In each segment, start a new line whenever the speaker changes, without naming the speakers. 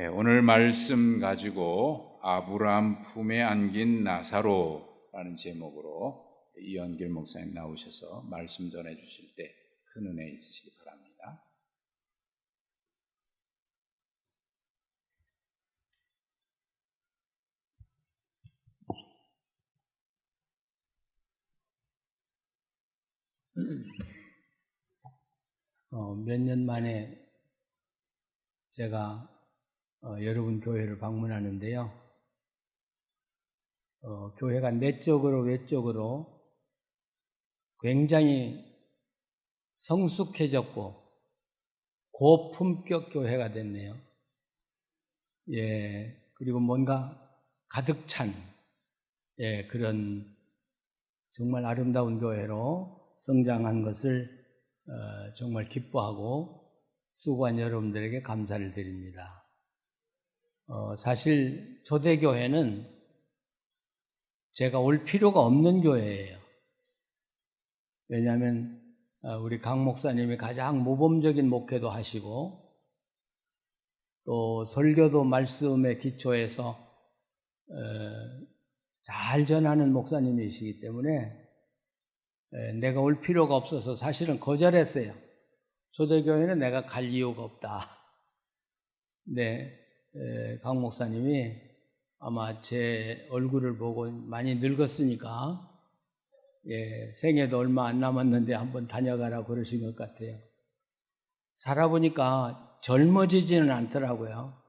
오늘 말씀 가지고 아브라함 품에 안긴 나사로라는 제목으로 이현길 목사님 나오셔서 말씀 전해 주실 때 큰 은혜 있으시기 바랍니다.
몇 년 만에 제가 여러분 교회를 방문하는데요. 교회가 내적으로 외적으로 굉장히 성숙해졌고 고품격 교회가 됐네요. 그리고 뭔가 가득 찬 그런 정말 아름다운 교회로 성장한 것을 정말 기뻐하고 수고한 여러분들에게 감사를 드립니다. 사실 초대교회는 제가 올 필요가 없는 교회예요. 왜냐하면 우리 강 목사님이 가장 모범적인 목회도 하시고 또 설교도 말씀에 기초해서 잘 전하는 목사님이시기 때문에 내가 올 필요가 없어서 사실은 거절했어요. 초대교회는 내가 갈 이유가 없다. 근데 강 목사님이 아마 제 얼굴을 보고 많이 늙었으니까 생애도 얼마 안 남았는데 한번 다녀가라고 그러신 것 같아요. 살아보니까 젊어지지는 않더라고요.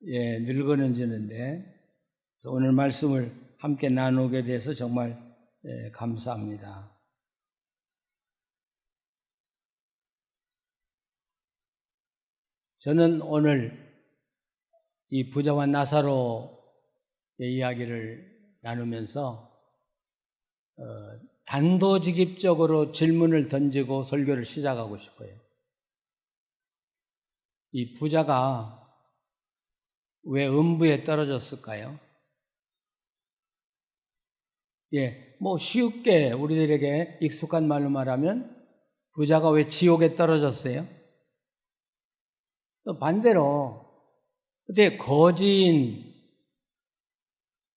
늙어지는데 오늘 말씀을 함께 나누게 돼서 정말 감사합니다. 저는 오늘 이 부자와 나사로의 이야기를 나누면서 단도직입적으로 질문을 던지고 설교를 시작하고 싶어요. 이 부자가 왜 음부에 떨어졌을까요? 쉽게 우리들에게 익숙한 말로 말하면 부자가 왜 지옥에 떨어졌어요? 또 반대로 어떻게 거지인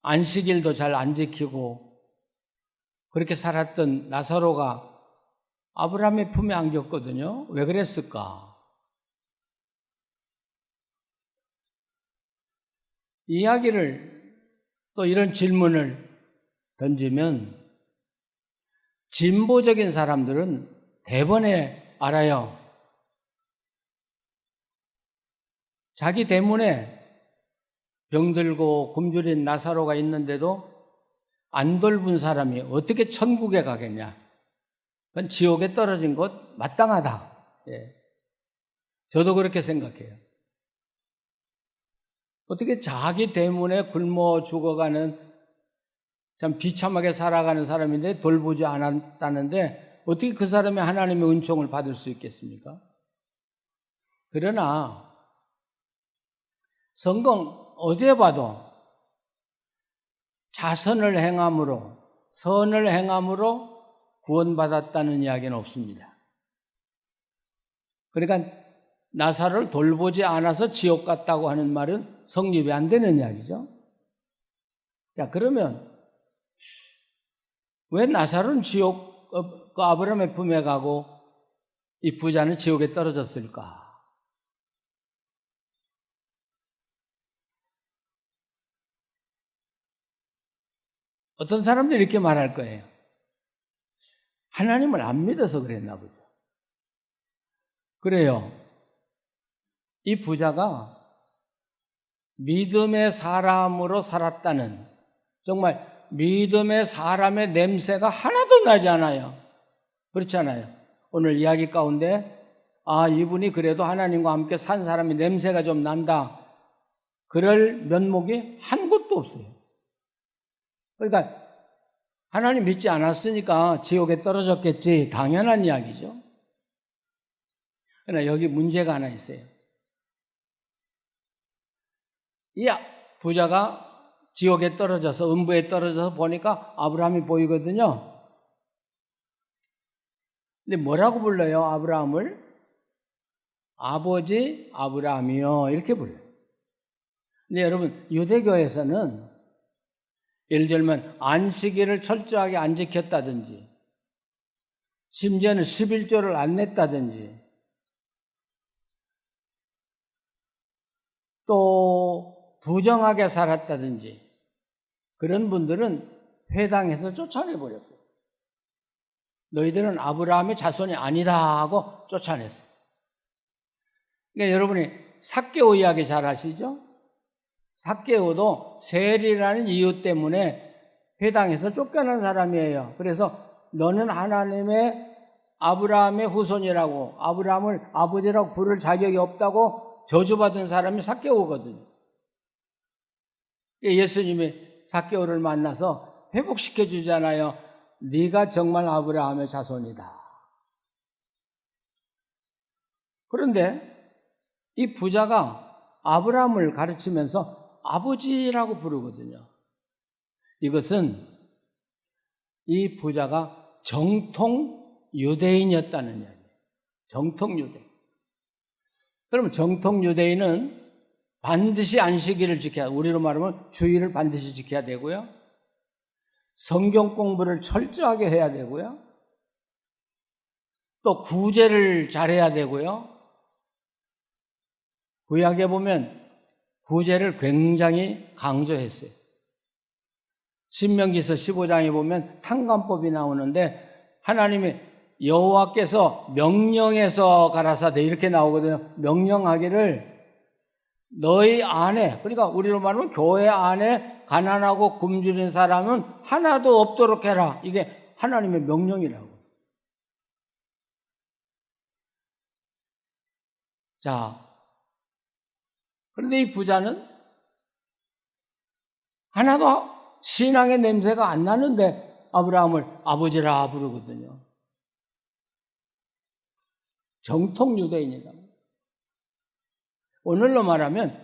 안식일도 잘 안 지키고 그렇게 살았던 나사로가 아브라함의 품에 안겼거든요. 왜 그랬을까? 이야기를 또 이런 질문을 던지면 진보적인 사람들은 대번에 알아요. 자기 때문에 병들고 굶주린 나사로가 있는데도 안 돌본 사람이 어떻게 천국에 가겠냐? 그건 지옥에 떨어진 것 마땅하다. 저도 그렇게 생각해요. 어떻게 자기 때문에 굶어 죽어가는 참 비참하게 살아가는 사람인데 돌보지 않았다는데 어떻게 그 사람이 하나님의 은총을 받을 수 있겠습니까? 그러나 성경 어디에 봐도 자선을 행함으로 선을 행함으로 구원받았다는 이야기는 없습니다. 그러니까 나사로를 돌보지 않아서 지옥 갔다고 하는 말은 성립이 안 되는 이야기죠. 그러면 왜 나사로는 그 아브라함의 품에 가고 이 부자는 지옥에 떨어졌을까? 어떤 사람들이 이렇게 말할 거예요. 하나님을 안 믿어서 그랬나 보죠. 그래요. 이 부자가 믿음의 사람으로 살았다는, 정말 믿음의 사람의 냄새가 하나도 나지 않아요. 그렇지 않아요. 오늘 이야기 가운데 이분이 그래도 하나님과 함께 산 사람이 냄새가 좀 난다. 그럴 면목이 한 곳도 없어요. 그러니까 하나님 믿지 않았으니까 지옥에 떨어졌겠지. 당연한 이야기죠. 그러나 여기 문제가 하나 있어요. 이 부자가 지옥에 떨어져서 음부에 떨어져서 보니까 아브라함이 보이거든요. 근데 뭐라고 불러요, 아브라함을? 아버지 아브라함이요 이렇게 불러요. 근데 여러분 유대교에서는 예를 들면 안식일을 철저하게 안 지켰다든지 심지어는 11조를 안 냈다든지 또 부정하게 살았다든지 그런 분들은 회당에서 쫓아내버렸어요. 너희들은 아브라함의 자손이 아니다 하고 쫓아냈어요. 그러니까 여러분이 삭개오 이야기 잘 아시죠? 삭개오도 세리라는 이유 때문에 회당에서 쫓겨난 사람이에요. 그래서 너는 하나님의 아브라함의 후손이라고 아브라함을 아버지라고 부를 자격이 없다고 저주받은 사람이 삭개오거든요. 예수님이 삭개오를 만나서 회복시켜 주잖아요. 네가 정말 아브라함의 자손이다. 그런데 이 부자가 아브라함을 가르치면서 아버지라고 부르거든요. 이것은 이 부자가 정통 유대인이었다는 이야기예요. 정통 유대인. 그러면 정통 유대인은 반드시 안식일을 지켜야, 우리로 말하면 주일을 반드시 지켜야 되고요. 성경 공부를 철저하게 해야 되고요. 또 구제를 잘해야 되고요. 구약에 보면 구제를 굉장히 강조했어요. 신명기서 15장에 보면 탕감법이 나오는데 하나님이 여호와께서 명령해서 가라사대 이렇게 나오거든요. 명령하기를 너희 안에, 그러니까 우리로 말하면 교회 안에 가난하고 굶주린 사람은 하나도 없도록 해라. 이게 하나님의 명령이라고. 자, 그런데 이 부자는 하나도 신앙의 냄새가 안 나는데 아브라함을 아버지라 부르거든요. 정통 유대인이다. 오늘로 말하면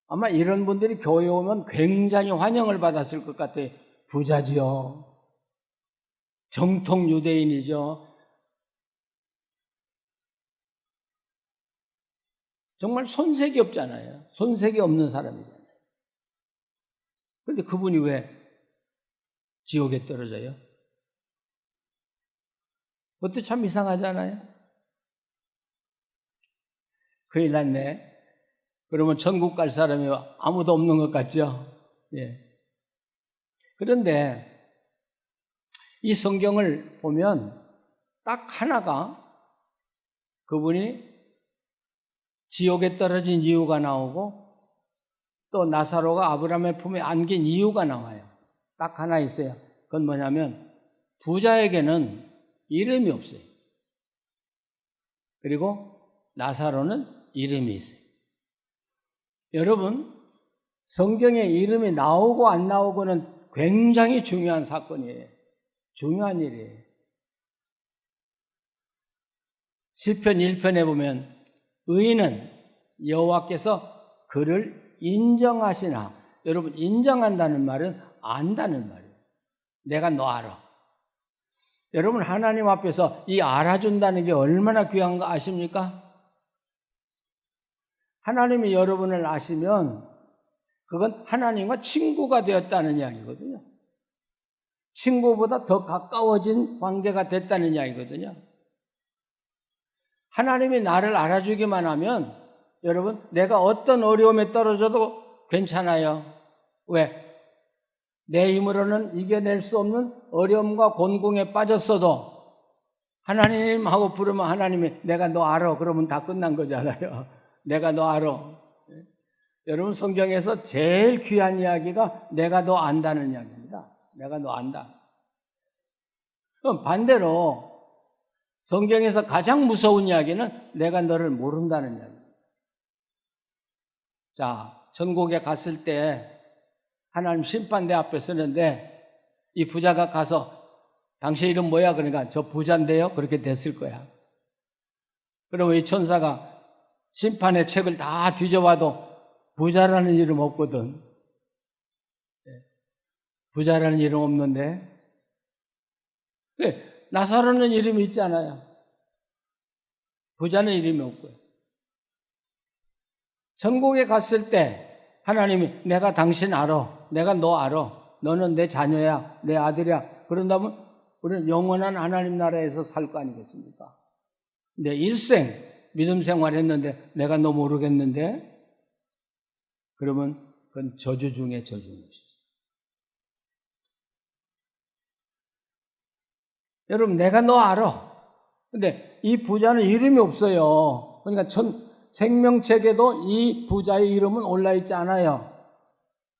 아마 이런 분들이 교회에 오면 굉장히 환영을 받았을 것 같아요. 부자지요. 정통 유대인이죠. 정말 손색이 없잖아요. 손색이 없는 사람이잖아요. 그런데 그분이 왜 지옥에 떨어져요? 그것도 참 이상하잖아요. 큰일 났네. 그러면 천국 갈 사람이 아무도 없는 것 같죠? 예. 그런데 이 성경을 보면 딱 하나가 그분이 지옥에 떨어진 이유가 나오고 또 나사로가 아브라함의 품에 안긴 이유가 나와요. 딱 하나 있어요. 그건 뭐냐면 부자에게는 이름이 없어요. 그리고 나사로는 이름이 있어요. 여러분, 성경에 이름이 나오고 안 나오고는 굉장히 중요한 사건이에요. 중요한 일이에요. 시편 1편에 보면 의인은 여호와께서 그를 인정하시나. 여러분, 인정한다는 말은 안다는 말이에요. 내가 너 알아. 여러분, 하나님 앞에서 이 알아준다는 게 얼마나 귀한 거 아십니까? 하나님이 여러분을 아시면 그건 하나님과 친구가 되었다는 이야기거든요. 친구보다 더 가까워진 관계가 됐다는 이야기거든요. 하나님이 나를 알아주기만 하면 여러분, 내가 어떤 어려움에 떨어져도 괜찮아요. 왜? 내 힘으로는 이겨낼 수 없는 어려움과 곤궁에 빠졌어도 하나님 하고 부르면 하나님이 내가 너 알아. 그러면 다 끝난 거잖아요. 내가 너 알아. 여러분, 성경에서 제일 귀한 이야기가 내가 너 안다는 이야기입니다. 내가 너 안다. 그럼 반대로 성경에서 가장 무서운 이야기는 내가 너를 모른다는 이야기입니다. 자, 천국에 갔을 때 하나님 심판대 앞에 서는데 이 부자가 가서 당신 이름 뭐야? 그러니까 저 부자인데요? 그렇게 됐을 거야. 그러면 이 천사가 심판의 책을 다 뒤져봐도 부자라는 이름 없거든. 부자라는 이름 없는데 나사로는 이름이 있잖아요. 부자는 이름이 없고요. 천국에 갔을 때 하나님이 내가 당신 알아. 내가 너 알아. 너는 내 자녀야. 내 아들이야. 그런다면 우리는 영원한 하나님 나라에서 살 거 아니겠습니까? 내 일생 믿음 생활했는데 내가 너 모르겠는데? 그러면 그건 저주 중에 저주인 것이죠. 여러분, 내가 너 알아. 근데 이 부자는 이름이 없어요. 그러니까 생명책에도 이 부자의 이름은 올라있지 않아요.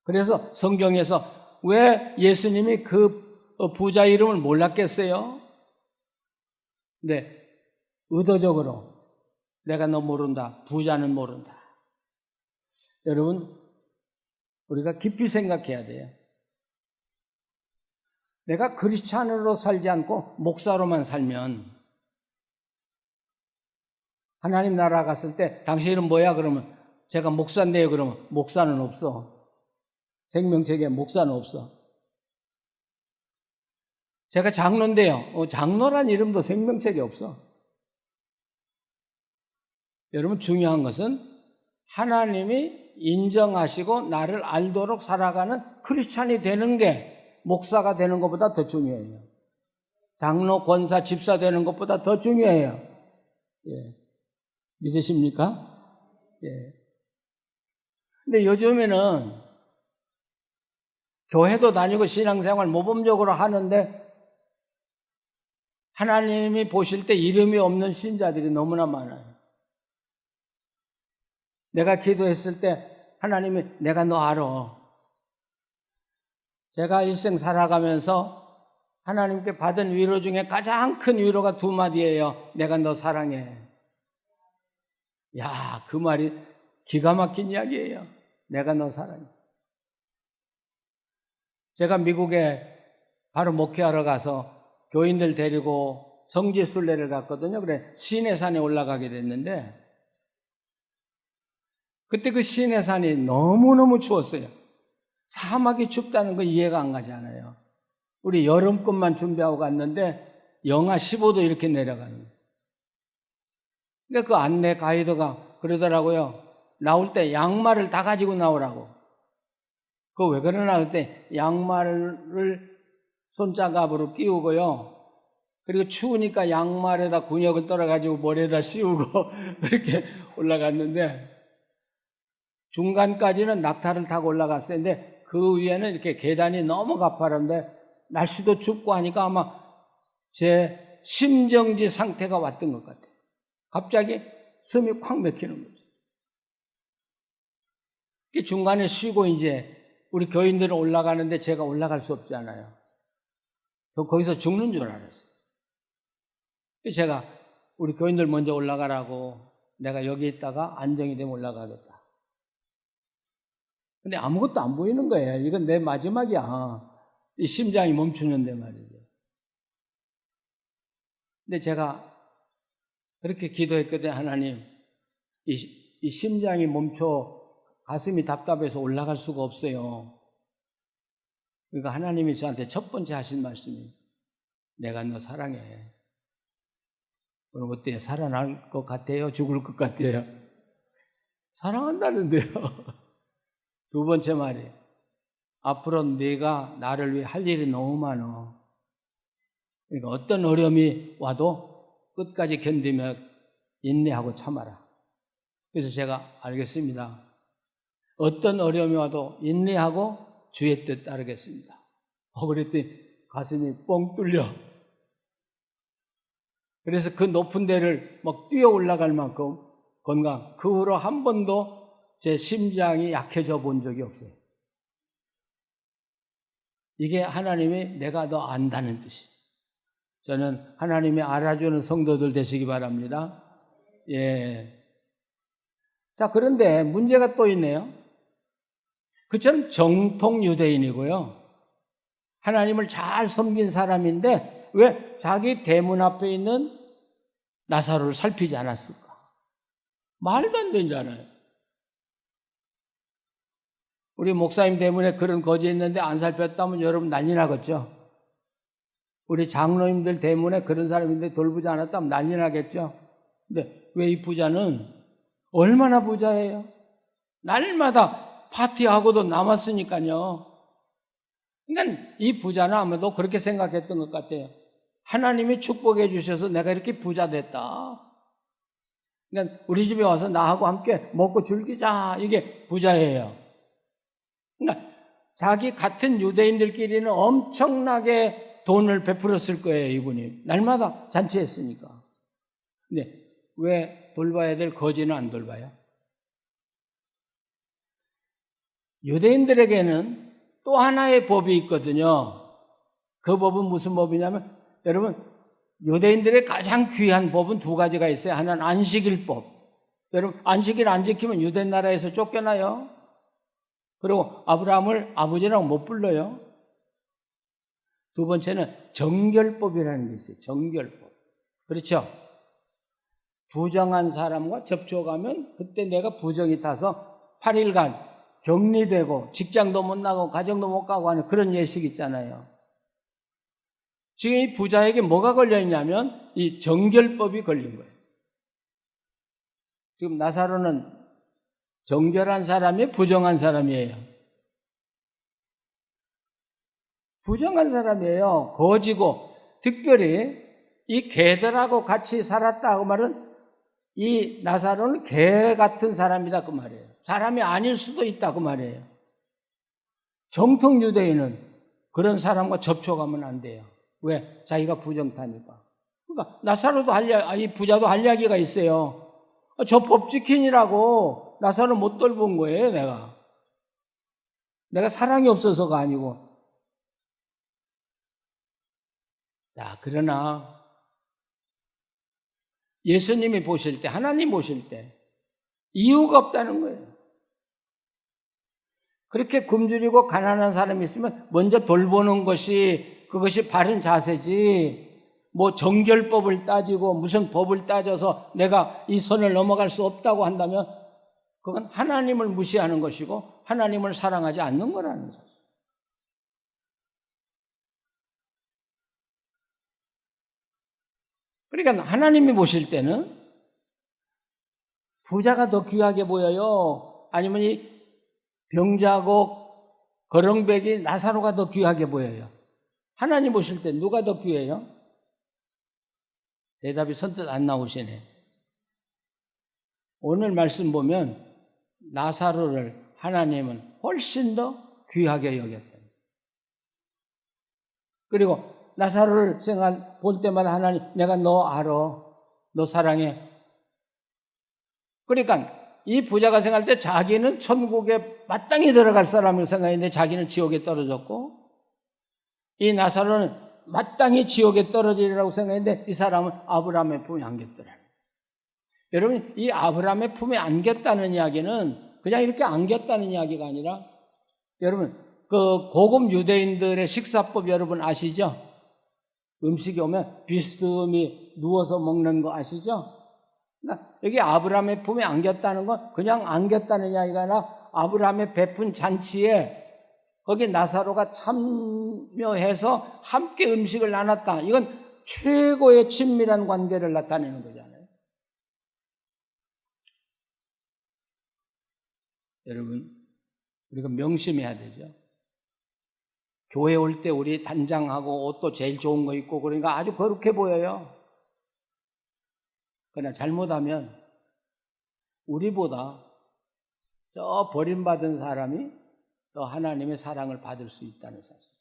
그래서 성경에서 왜 예수님이 그 부자 이름을 몰랐겠어요? 근데 의도적으로 내가 너 모른다. 부자는 모른다. 여러분, 우리가 깊이 생각해야 돼요. 내가 크리스찬으로 살지 않고 목사로만 살면 하나님 나라 갔을 때 당신 이름 뭐야? 그러면 제가 목사인데요. 그러면 목사는 없어. 생명책에 목사는 없어. 제가 장로인데요. 장로란 이름도 생명책에 없어. 여러분, 중요한 것은 하나님이 인정하시고 나를 알도록 살아가는 크리스찬이 되는 게 목사가 되는 것보다 더 중요해요. 장로, 권사, 집사 되는 것보다 더 중요해요. 예. 믿으십니까? 예. 근데 요즘에는 교회도 다니고 신앙생활 모범적으로 하는데 하나님이 보실 때 이름이 없는 신자들이 너무나 많아요. 내가 기도했을 때 하나님이 내가 너 알아. 제가 일생 살아가면서 하나님께 받은 위로 중에 가장 큰 위로가 두 마디예요. 내가 너 사랑해. 야, 그 말이 기가 막힌 이야기예요. 내가 너 사랑해. 제가 미국에 바로 목회하러 가서 교인들 데리고 성지순례를 갔거든요. 그래 시내산에 올라가게 됐는데 그때 그 시내산이 너무너무 추웠어요. 사막이 춥다는 거 이해가 안 가지 않아요. 우리 여름것만 준비하고 갔는데 영하 15도 이렇게 내려가는 거예요. 그러니까 그 안내 가이드가 그러더라고요. 나올 때 양말을 다 가지고 나오라고. 그거 왜 그러나 그때 양말을 손장갑으로 끼우고요. 그리고 추우니까 양말에다 군역을 떨어가지고 머리에다 씌우고 그렇게 올라갔는데 중간까지는 낙타를 타고 올라갔어요. 근데 그 위에는 이렇게 계단이 너무 가파른데 날씨도 춥고 하니까 아마 제 심정지 상태가 왔던 것 같아요. 갑자기 숨이 콱 막히는 거죠. 중간에 쉬고 이제 우리 교인들은 올라가는데 제가 올라갈 수 없잖아요. 저 거기서 죽는 줄 알았어요. 제가 우리 교인들 먼저 올라가라고 내가 여기 있다가 안정이 되면 올라가겠다. 근데 아무것도 안 보이는 거예요. 이건 내 마지막이야. 이 심장이 멈추는데 말이죠. 근데 제가 그렇게 기도했거든요. 하나님, 이 심장이 멈춰 가슴이 답답해서 올라갈 수가 없어요. 그러니까 하나님이 저한테 첫 번째 하신 말씀이 내가 너 사랑해. 그럼 어때요? 살아날 것 같아요? 죽을 것 같아요? 사랑한다는데요. 두 번째 말이 앞으로 네가 나를 위해 할 일이 너무 많아. 그러니까 어떤 어려움이 와도 끝까지 견디며 인내하고 참아라. 그래서 제가 알겠습니다. 어떤 어려움이 와도 인내하고 주의 뜻 따르겠습니다. 그랬더니 가슴이 뻥 뚫려. 그래서 그 높은 데를 막 뛰어 올라갈 만큼 건강. 그 후로 한 번도 제 심장이 약해져 본 적이 없어요. 이게 하나님이 내가 너 안다는 뜻이. 저는 하나님이 알아주는 성도들 되시기 바랍니다. 예. 자, 그런데 문제가 또 있네요. 그처럼 정통 유대인이고요. 하나님을 잘 섬긴 사람인데 왜 자기 대문 앞에 있는 나사로를 살피지 않았을까? 말도 안 되잖아요. 우리 목사님 대문에 그런 거지 있는데 안 살폈다면 여러분 난리 나겠죠? 우리 장로님들 대문에 그런 사람인데 돌보지 않았다면 난리 나겠죠? 근데 왜 이 부자는 얼마나 부자예요? 날마다 파티하고도 남았으니까요. 그러니까 이 부자는 아마도 그렇게 생각했던 것 같아요. 하나님이 축복해 주셔서 내가 이렇게 부자 됐다. 그러니까 우리 집에 와서 나하고 함께 먹고 즐기자. 이게 부자예요. 그러니까 자기 같은 유대인들끼리는 엄청나게 돈을 베풀었을 거예요, 이분이. 날마다 잔치했으니까. 근데 왜 돌봐야 될 거지는 안 돌봐요? 유대인들에게는 또 하나의 법이 있거든요. 그 법은 무슨 법이냐면, 여러분, 유대인들의 가장 귀한 법은 두 가지가 있어요. 하나는 안식일법. 여러분, 안식일 안 지키면 유대 나라에서 쫓겨나요. 그리고 아브라함을 아버지라고 못 불러요. 두 번째는 정결법이라는 게 있어요. 정결법. 그렇죠? 부정한 사람과 접촉하면 그때 내가 부정이 타서 8일간 격리되고 직장도 못 나가고 가정도 못 가고 하는 그런 예식 있잖아요. 지금 이 부자에게 뭐가 걸려있냐면 이 정결법이 걸린 거예요. 지금 나사로는 정결한 사람이 부정한 사람이에요. 부정한 사람이에요. 거지고 특별히 이 개들하고 같이 살았다고 말은 이 나사로는 개 같은 사람이다 그 말이에요. 사람이 아닐 수도 있다 그 말이에요. 정통 유대인은 그런 사람과 접촉하면 안 돼요. 왜? 자기가 부정타니까. 그러니까 나사로도 이 부자도 할 이야기가 있어요. 저 법 지키느라고 나사로 못 돌본 거예요, 내가. 내가 사랑이 없어서가 아니고. 자, 그러나 예수님이 보실 때, 하나님 보실 때 이유가 없다는 거예요. 그렇게 굶주리고 가난한 사람이 있으면 먼저 돌보는 것이 그것이 바른 자세지, 뭐 정결법을 따지고 무슨 법을 따져서 내가 이 선을 넘어갈 수 없다고 한다면 그건 하나님을 무시하는 것이고 하나님을 사랑하지 않는 거라는 거죠. 그러니까 하나님이 보실 때는 부자가 더 귀하게 보여요? 아니면 이 병자고 거렁뱅이 나사로가 더 귀하게 보여요? 하나님 보실 때 누가 더 귀해요? 대답이 선뜻 안 나오시네. 오늘 말씀 보면 나사로를 하나님은 훨씬 더 귀하게 여겼다. 그리고 나사로를 볼 때마다 하나님, 내가 너 알아. 너 사랑해. 그러니까 이 부자가 생각할 때 자기는 천국에 마땅히 들어갈 사람을 생각했는데 자기는 지옥에 떨어졌고, 이 나사로는 마땅히 지옥에 떨어지리라고 생각했는데 이 사람은 아브라함의 품에 안겼더라. 여러분, 이 아브라함의 품에 안겼다는 이야기는 그냥 이렇게 안겼다는 이야기가 아니라, 여러분, 그 고급 유대인들의 식사법 여러분 아시죠? 음식이 오면 비스듬히 누워서 먹는 거 아시죠? 그러니까 여기 아브라함의 품에 안겼다는 건 그냥 안겼다는 이야기가 아니라 아브라함의 베푼 잔치에 거기 나사로가 참여해서 함께 음식을 나눴다. 이건 최고의 친밀한 관계를 나타내는 거잖아요. 여러분, 우리가 명심해야 되죠. 교회 올 때 우리 단장하고 옷도 제일 좋은 거 입고 그러니까 아주 거룩해 보여요. 그러나 잘못하면 우리보다 저 버림받은 사람이 더 하나님의 사랑을 받을 수 있다는 사실.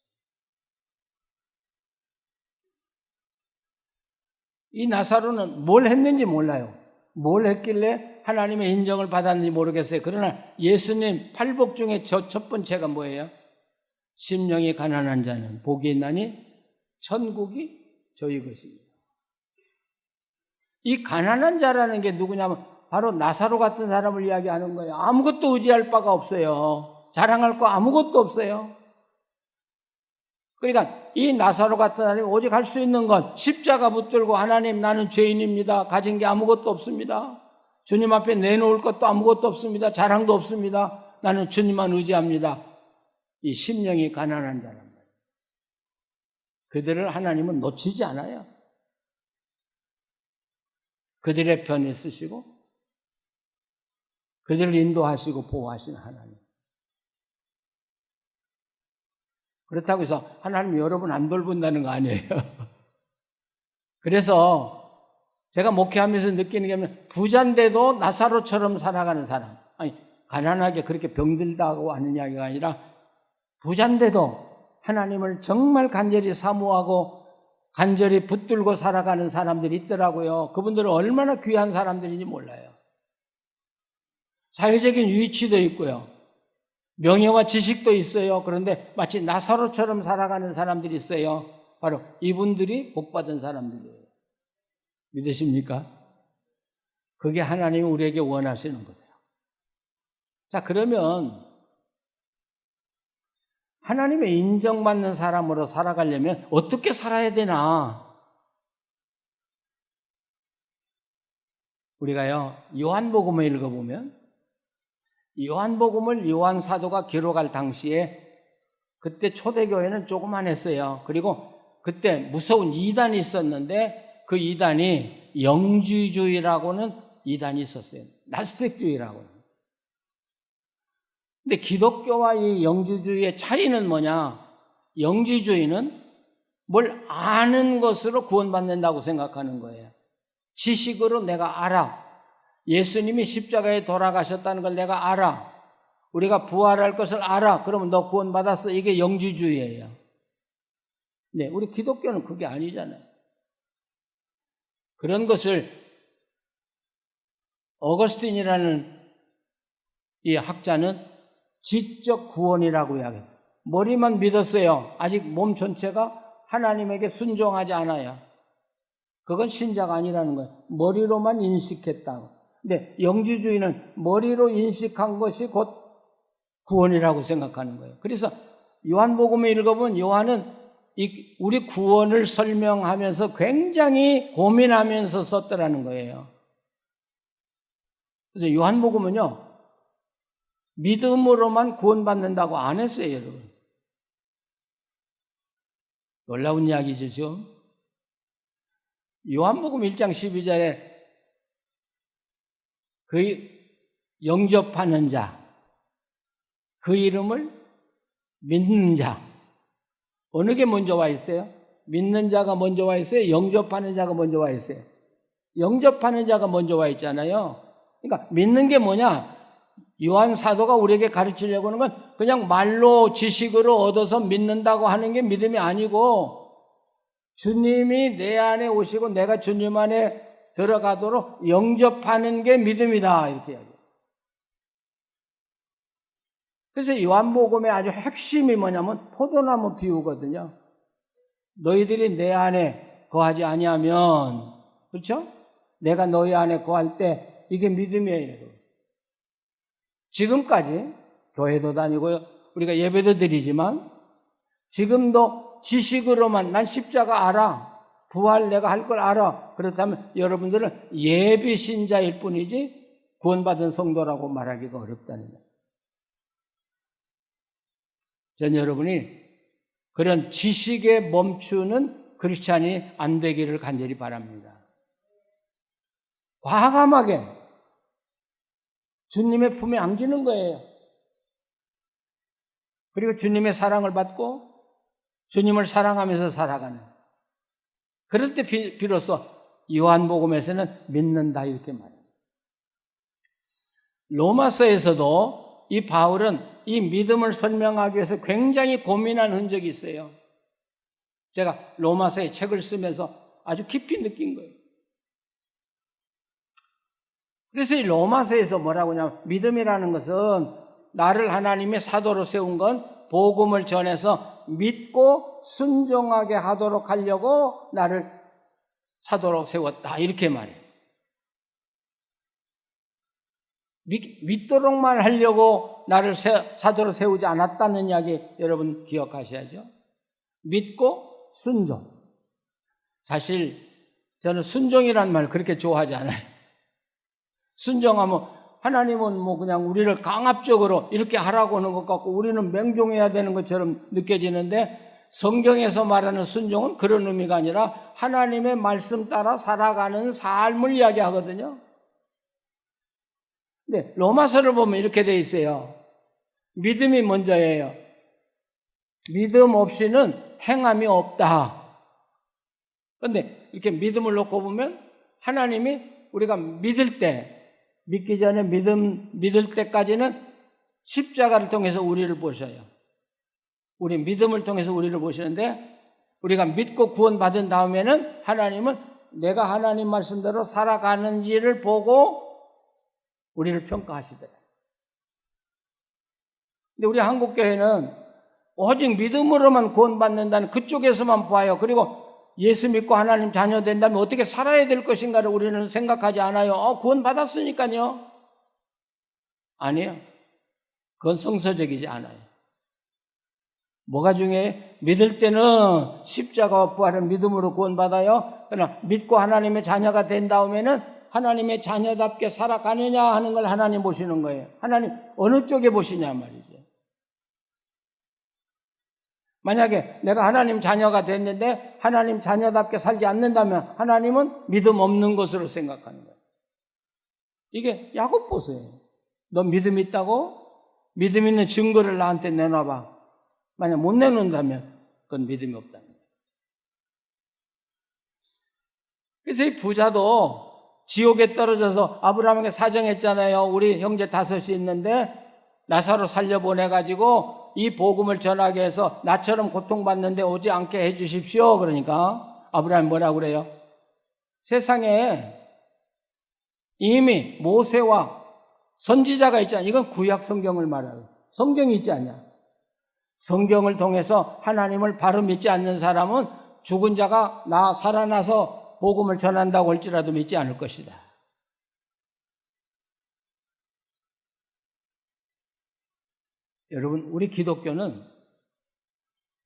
이 나사로는 뭘 했는지 몰라요. 뭘 했길래 하나님의 인정을 받았는지 모르겠어요. 그러나 예수님 팔복 중에 저 첫 번째가 뭐예요? 심령이 가난한 자는 복이 있나니 천국이 저희 것입니다. 이 가난한 자라는 게 누구냐면 바로 나사로 같은 사람을 이야기하는 거예요. 아무것도 의지할 바가 없어요. 자랑할 거 아무것도 없어요. 그러니까 이 나사로 같은 사람이 오직 할 수 있는 건 십자가 붙들고 하나님 나는 죄인입니다. 가진 게 아무것도 없습니다. 주님 앞에 내놓을 것도 아무것도 없습니다. 자랑도 없습니다. 나는 주님만 의지합니다. 이 심령이 가난한 자란 말이에요. 그들을 하나님은 놓치지 않아요. 그들의 편에 쓰시고 그들을 인도하시고 보호하시는 하나님. 그렇다고 해서 하나님이 여러분 안 돌본다는 거 아니에요. 그래서 제가 목회하면서 느끼는 게 뭐냐면 부자인데도 나사로처럼 살아가는 사람. 아니, 가난하게 그렇게 병들다고 하는 이야기가 아니라 부자인데도 하나님을 정말 간절히 사모하고 간절히 붙들고 살아가는 사람들이 있더라고요. 그분들은 얼마나 귀한 사람들인지 몰라요. 사회적인 위치도 있고요. 명예와 지식도 있어요. 그런데 마치 나사로처럼 살아가는 사람들이 있어요. 바로 이분들이 복받은 사람들이에요. 믿으십니까? 그게 하나님이 우리에게 원하시는 거예요. 자, 그러면 하나님의 인정받는 사람으로 살아가려면 어떻게 살아야 되나? 우리가요, 요한복음을 읽어보면 요한복음을 요한 사도가 기록할 당시에 그때 초대교회는 조그만했어요. 그리고 그때 무서운 이단이 있었는데 그 이단이 영지주의라고는 이단이 있었어요. 나스틱주의라고. 근데 기독교와 이 영지주의의 차이는 뭐냐? 영지주의는 뭘 아는 것으로 구원받는다고 생각하는 거예요. 지식으로 내가 알아. 예수님이 십자가에 돌아가셨다는 걸 내가 알아. 우리가 부활할 것을 알아. 그러면 너 구원받았어. 이게 영지주의예요. 네, 우리 기독교는 그게 아니잖아요. 그런 것을 어거스틴이라는 이 학자는 지적 구원이라고 이야기해요. 머리만 믿었어요. 아직 몸 전체가 하나님에게 순종하지 않아요. 그건 신자가 아니라는 거예요. 머리로만 인식했다. 근데 영지주의는 머리로 인식한 것이 곧 구원이라고 생각하는 거예요. 그래서 요한복음을 읽어보면 요한은 우리 구원을 설명하면서 굉장히 고민하면서 썼더라는 거예요. 그래서 요한복음은요, 믿음으로만 구원받는다고 안 했어요, 여러분. 놀라운 이야기죠, 지금. 요한복음 1장 12절에 그 영접하는 자, 그 이름을 믿는 자. 어느 게 먼저 와 있어요? 믿는 자가 먼저 와 있어요? 영접하는 자가 먼저 와 있어요? 영접하는 자가 먼저 와 있잖아요. 그러니까 믿는 게 뭐냐? 요한 사도가 우리에게 가르치려고 하는 건 그냥 말로 지식으로 얻어서 믿는다고 하는 게 믿음이 아니고 주님이 내 안에 오시고 내가 주님 안에 들어가도록 영접하는 게 믿음이다. 이렇게 이야기해요. 그래서 요한복음의 아주 핵심이 뭐냐면 포도나무 비유거든요. 너희들이 내 안에 거하지 아니하면, 그렇죠? 내가 너희 안에 거할 때 이게 믿음이에요. 지금까지 교회도 다니고 우리가 예배도 드리지만 지금도 지식으로만 난 십자가 알아. 부활 내가 할 걸 알아. 그렇다면 여러분들은 예비 신자일 뿐이지 구원받은 성도라고 말하기가 어렵다는 거예요. 전 여러분이 그런 지식에 멈추는 크리스찬이 안 되기를 간절히 바랍니다. 과감하게 주님의 품에 안기는 거예요. 그리고 주님의 사랑을 받고 주님을 사랑하면서 살아가는. 그럴 때 비로소 요한복음에서는 믿는다 이렇게 말해요. 로마서에서도 이 바울은 이 믿음을 설명하기 위해서 굉장히 고민한 흔적이 있어요. 제가 로마서의 책을 쓰면서 아주 깊이 느낀 거예요. 그래서 이 로마서에서 뭐라고 하냐면 믿음이라는 것은 나를 하나님의 사도로 세운 건 복음을 전해서 믿고 순종하게 하도록 하려고 나를 사도로 세웠다 이렇게 말해요. 믿도록만 하려고 나를 사도로 세우지 않았다는 이야기 여러분 기억하셔야죠. 믿고 순종. 사실 저는 순종이란 말 그렇게 좋아하지 않아요. 순종하면 하나님은 뭐 그냥 우리를 강압적으로 이렇게 하라고 하는 것 같고 우리는 맹종해야 되는 것처럼 느껴지는데 성경에서 말하는 순종은 그런 의미가 아니라 하나님의 말씀 따라 살아가는 삶을 이야기하거든요. 근데 로마서를 보면 이렇게 돼 있어요. 믿음이 먼저예요. 믿음 없이는 행함이 없다. 그런데 이렇게 믿음을 놓고 보면 하나님이 우리가 믿을 때, 믿기 전에 믿을 때까지는 십자가를 통해서 우리를 보셔요. 우리 믿음을 통해서 우리를 보시는데 우리가 믿고 구원받은 다음에는 하나님은 내가 하나님 말씀대로 살아가는지를 보고 우리를 평가하시더라. 근데 우리 한국교회는 오직 믿음으로만 구원받는다는 그쪽에서만 봐요. 그리고 예수 믿고 하나님 자녀 된다면 어떻게 살아야 될 것인가를 우리는 생각하지 않아요. 구원받았으니까요. 아니에요. 그건 성서적이지 않아요. 뭐가 중요해? 믿을 때는 십자가와 부활을 믿음으로 구원받아요. 그러나 믿고 하나님의 자녀가 된 다음에는 하나님의 자녀답게 살아가느냐 하는 걸 하나님 보시는 거예요. 하나님 어느 쪽에 보시냐 말이죠. 만약에 내가 하나님 자녀가 됐는데 하나님 자녀답게 살지 않는다면 하나님은 믿음 없는 것으로 생각하는 거예요. 이게 야곱 보세요. 너 믿음 있다고? 믿음 있는 증거를 나한테 내놔봐. 만약 못 내놓는다면 그건 믿음이 없다는 거예요. 그래서 이 부자도 지옥에 떨어져서 아브라함에게 사정했잖아요. 우리 형제 5이 있는데 나사로 살려보내가지고 이 복음을 전하게 해서 나처럼 고통받는데 오지 않게 해주십시오. 그러니까 아브라함이 뭐라고 그래요? 세상에 이미 모세와 선지자가 있잖아요. 이건 구약 성경을 말하고 성경이 있지 않냐. 성경을 통해서 하나님을 바로 믿지 않는 사람은 죽은 자가 살아나서 복음을 전한다고 할지라도 믿지 않을 것이다. 여러분, 우리 기독교는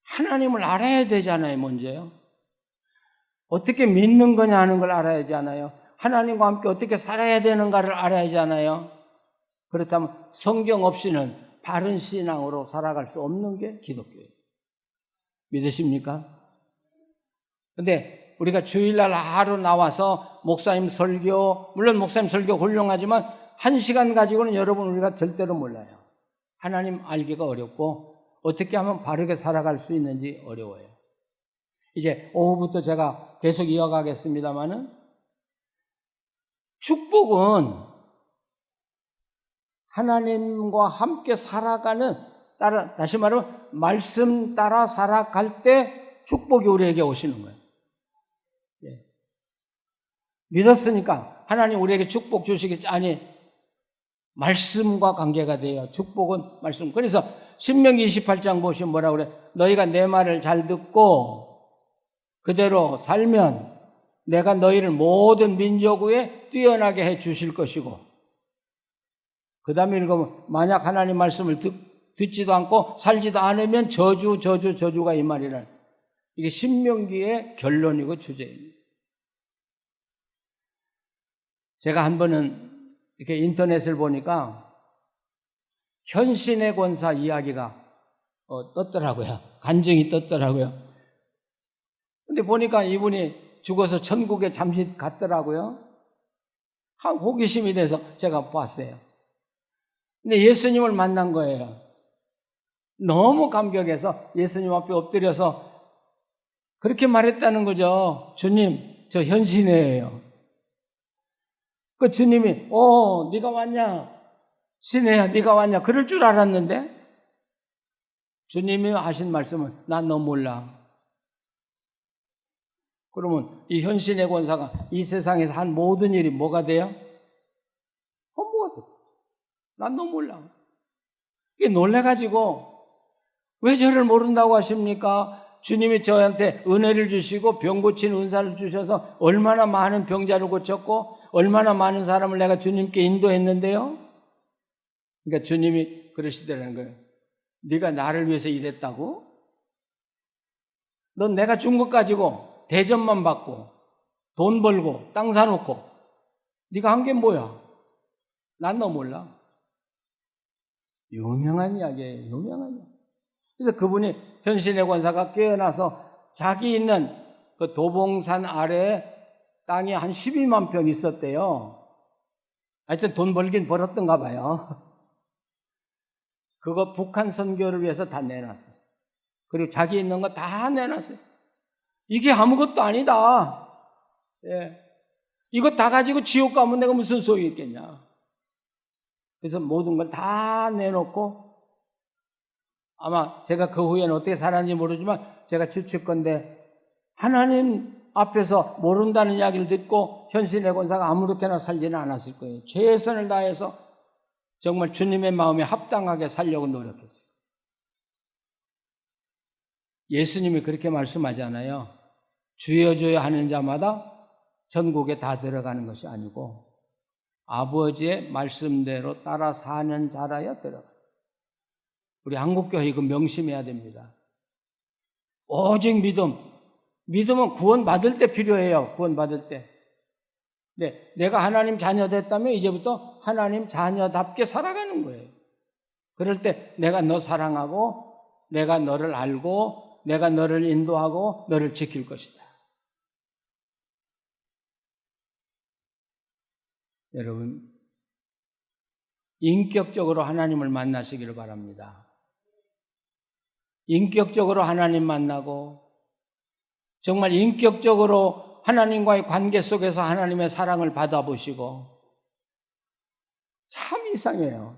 하나님을 알아야 되잖아요, 먼저요. 어떻게 믿는 거냐 하는 걸 알아야 하잖아요. 하나님과 함께 어떻게 살아야 되는가를 알아야 하잖아요. 그렇다면 성경 없이는 바른 신앙으로 살아갈 수 없는 게 기독교예요. 믿으십니까? 근데 우리가 주일날 하루 나와서 목사님 설교, 물론 목사님 설교 훌륭하지만 1시간 가지고는 여러분 우리가 절대로 몰라요. 하나님 알기가 어렵고 어떻게 하면 바르게 살아갈 수 있는지 어려워요. 이제 오후부터 제가 계속 이어가겠습니다마는 축복은 하나님과 함께 살아가는 다시 말하면 말씀 따라 살아갈 때 축복이 우리에게 오시는 거예요. 예. 믿었으니까 하나님 우리에게 축복 주시겠지. 아니, 말씀과 관계가 돼요. 축복은 말씀. 그래서 신명기 28장 보시면 뭐라고 그래? 너희가 내 말을 잘 듣고 그대로 살면 내가 너희를 모든 민족 위에 뛰어나게 해 주실 것이고, 그 다음에 읽으면 만약 하나님 말씀을 듣지도 않고 살지도 않으면 저주가 이 말이라. 이게 신명기의 결론이고 주제입니다. 제가 한 번은 이렇게 인터넷을 보니까 현신의 권사 이야기가 떴더라고요. 간증이 떴더라고요. 근데 보니까 이분이 죽어서 천국에 잠시 갔더라고요. 한 호기심이 돼서 제가 봤어요. 근데 예수님을 만난 거예요. 너무 감격해서 예수님 앞에 엎드려서 그렇게 말했다는 거죠. 주님, 저 현신이에요. 그 주님이 네가 왔냐? 신혜야, 네가 왔냐? 그럴 줄 알았는데 주님이 하신 말씀은 난 너 몰라. 그러면 이 현신의 권사가 이 세상에서 한 모든 일이 뭐가 돼요? 뭐가 돼? 난 너 몰라. 이게 놀래가지고 왜 저를 모른다고 하십니까? 주님이 저한테 은혜를 주시고 병 고치는 은사를 주셔서 얼마나 많은 병자를 고쳤고 얼마나 많은 사람을 내가 주님께 인도했는데요. 그러니까 주님이 그러시더라는 거예요. 네가 나를 위해서 일했다고? 넌 내가 준 것 가지고 대접만 받고 돈 벌고 땅 사놓고 네가 한 게 뭐야? 난 너 몰라. 유명한 이야기예요. 유명한 이야기. 그래서 그분이 현신의 권사가 깨어나서 자기 있는 그 도봉산 아래에 땅이 한 12만 평 있었대요. 하여튼 돈 벌긴 벌었던가 봐요. 그거 북한 선교를 위해서 다 내놨어요. 그리고 자기 있는 거 다 내놨어요. 이게 아무것도 아니다. 예. 이거 다 가지고 지옥 가면 내가 무슨 소용이 있겠냐. 그래서 모든 걸 다 내놓고, 아마 제가 그 후에는 어떻게 살았는지 모르지만 제가 추측건데 하나님 앞에서 모른다는 이야기를 듣고 현신의 권사가 아무렇게나 살지는 않았을 거예요. 최선을 다해서 정말 주님의 마음에 합당하게 살려고 노력했어요. 예수님이 그렇게 말씀하잖아요. 주여 주여 하는 자마다 천국에 다 들어가는 것이 아니고 아버지의 말씀대로 따라 사는 자라야 들어가요. 우리 한국교회 이거 명심해야 됩니다. 오직 믿음. 믿음은 구원받을 때 필요해요. 구원받을 때. 네, 내가 하나님 자녀 됐다면 이제부터 하나님 자녀답게 살아가는 거예요. 그럴 때 내가 너 사랑하고 내가 너를 알고 내가 너를 인도하고 너를 지킬 것이다. 여러분, 인격적으로 하나님을 만나시기를 바랍니다. 인격적으로 하나님 만나고 정말 인격적으로 하나님과의 관계 속에서 하나님의 사랑을 받아보시고 참 이상해요.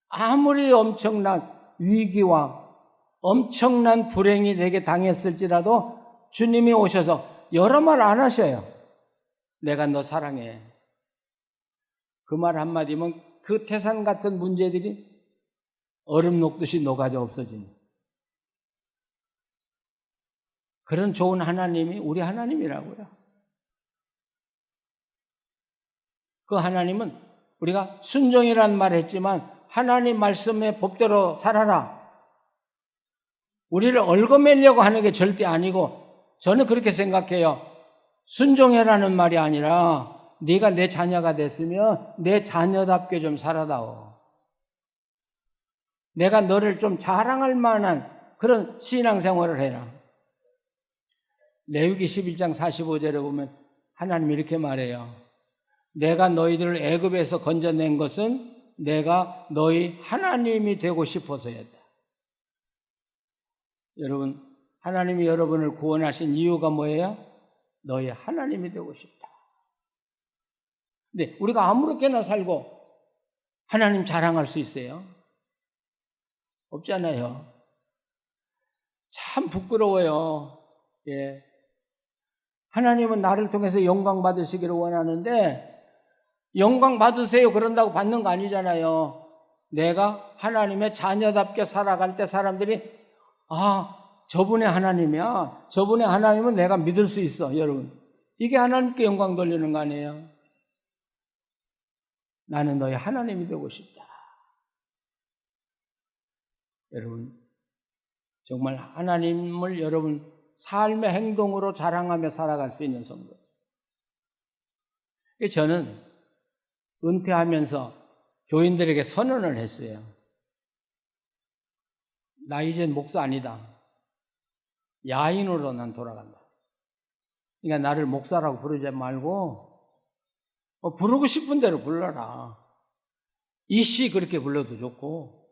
아무리 엄청난 위기와 엄청난 불행이 내게 당했을지라도 주님이 오셔서 여러 말 안 하셔요. 내가 너 사랑해. 그 말 한마디면 그 태산 같은 문제들이 얼음 녹듯이 녹아져 없어지는 그런 좋은 하나님이 우리 하나님이라고요. 그 하나님은 우리가 순종이란 말 했지만 하나님 말씀의 법대로 살아라. 우리를 얽어매려고 하는 게 절대 아니고 저는 그렇게 생각해요. 순종해라는 말이 아니라 네가 내 자녀가 됐으면 내 자녀답게 좀 살아다오. 내가 너를 좀 자랑할 만한 그런 신앙생활을 해라. 레위기 11장 45절에 보면 하나님이 이렇게 말해요. 내가 너희들을 애굽에서 건져낸 것은 내가 너희 하나님이 되고 싶어서였다. 여러분, 하나님이 여러분을 구원하신 이유가 뭐예요? 너희 하나님이 되고 싶다. 근데 우리가 아무렇게나 살고 하나님 자랑할 수 있어요? 없잖아요. 참 부끄러워요. 예. 하나님은 나를 통해서 영광 받으시기를 원하는데 영광 받으세요 그런다고 받는 거 아니잖아요. 내가 하나님의 자녀답게 살아갈 때 사람들이 저분의 하나님이야. 저분의 하나님은 내가 믿을 수 있어. 여러분, 이게 하나님께 영광 돌리는 거 아니에요? 나는 너의 하나님이 되고 싶다. 여러분, 정말 하나님을 여러분 삶의 행동으로 자랑하며 살아갈 수 있는 성도. 저는 은퇴하면서 교인들에게 선언을 했어요. 나 이젠 목사 아니다. 야인으로 난 돌아간다. 그러니까 나를 목사라고 부르지 말고 부르고 싶은 대로 불러라. 이 씨 그렇게 불러도 좋고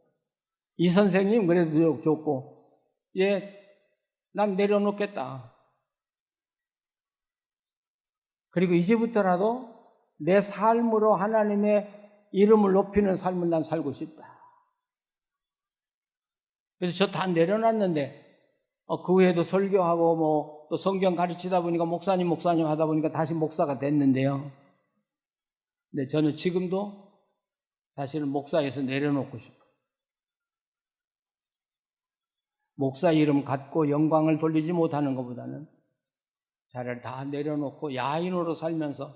이 선생님 그래도 좋고 난 내려놓겠다. 그리고 이제부터라도 내 삶으로 하나님의 이름을 높이는 삶을 난 살고 싶다. 그래서 저 다 내려놨는데 그 후에도 설교하고 또 성경 가르치다 보니까 목사님 하다 보니까 다시 목사가 됐는데요. 근데 저는 지금도 사실은 목사에서 내려놓고 싶어요. 목사 이름 갖고 영광을 돌리지 못하는 것보다는 차라리 다 내려놓고 야인으로 살면서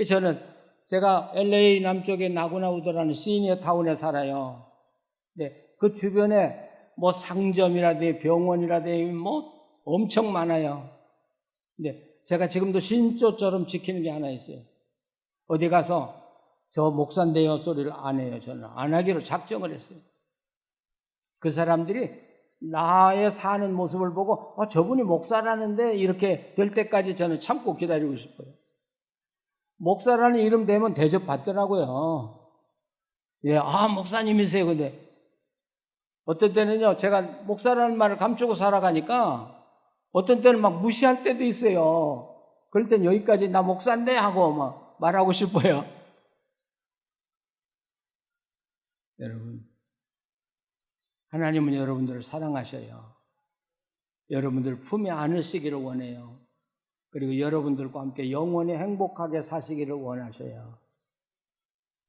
저는 제가 LA 남쪽의 나구나우드라는 시니어 타운에 살아요. 근데 그 주변에 상점이라든지 병원이라든지 엄청 많아요. 근데 제가 지금도 신조처럼 지키는 게 하나 있어요. 어디 가서 저 목사인데요 소리를 안 해요. 저는 안 하기로 작정을 했어요. 그 사람들이 나의 사는 모습을 보고 저분이 목사라는데 이렇게 될 때까지 저는 참고 기다리고 싶어요. 목사라는 이름 되면 대접받더라고요. 예, 목사님이세요. 근데 어떤 때는요, 제가 목사라는 말을 감추고 살아가니까 어떤 때는 막 무시할 때도 있어요. 그럴 땐 여기까지 나 목사인데 하고 막 말하고 싶어요. 여러분, 하나님은 여러분들을 사랑하셔요. 여러분들 품에 안으시기를 원해요. 그리고 여러분들과 함께 영원히 행복하게 사시기를 원하셔요.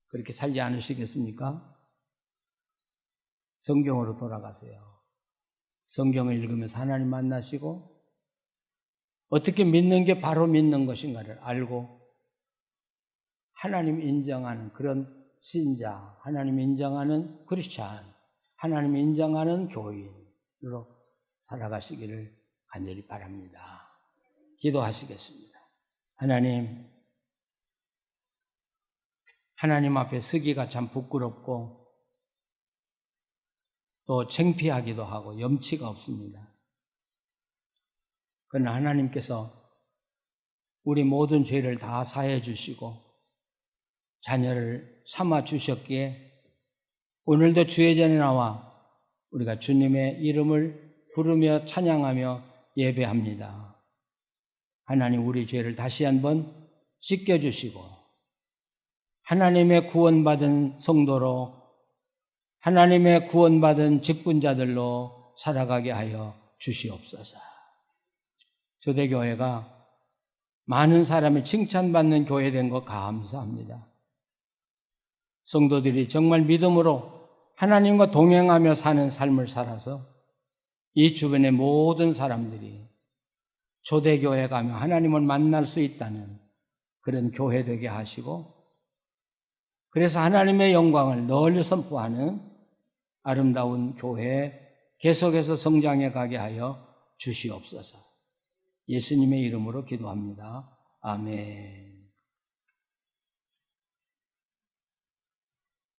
그렇게 살지 않으시겠습니까? 성경으로 돌아가세요. 성경을 읽으면서 하나님 만나시고 어떻게 믿는 게 바로 믿는 것인가를 알고 하나님 인정하는 그런 신자, 하나님 인정하는 크리스찬, 하나님 인정하는 교인으로 살아가시기를 간절히 바랍니다. 기도하시겠습니다. 하나님 앞에 서기가 참 부끄럽고 또 창피하기도 하고 염치가 없습니다. 그러나 하나님께서 우리 모든 죄를 다 사해 주시고 자녀를 삼아 주셨기에 오늘도 주의 전에 나와 우리가 주님의 이름을 부르며 찬양하며 예배합니다. 하나님, 우리 죄를 다시 한번 씻겨주시고 하나님의 구원받은 성도로, 하나님의 구원받은 직분자들로 살아가게 하여 주시옵소서. 초대교회가 많은 사람이 칭찬받는 교회 된 것 감사합니다. 성도들이 정말 믿음으로 하나님과 동행하며 사는 삶을 살아서 이 주변의 모든 사람들이 초대교회 가며 하나님을 만날 수 있다는 그런 교회 되게 하시고, 그래서 하나님의 영광을 널리 선포하는 아름다운 교회 계속해서 성장해 가게 하여 주시옵소서. 예수님의 이름으로 기도합니다. 아멘.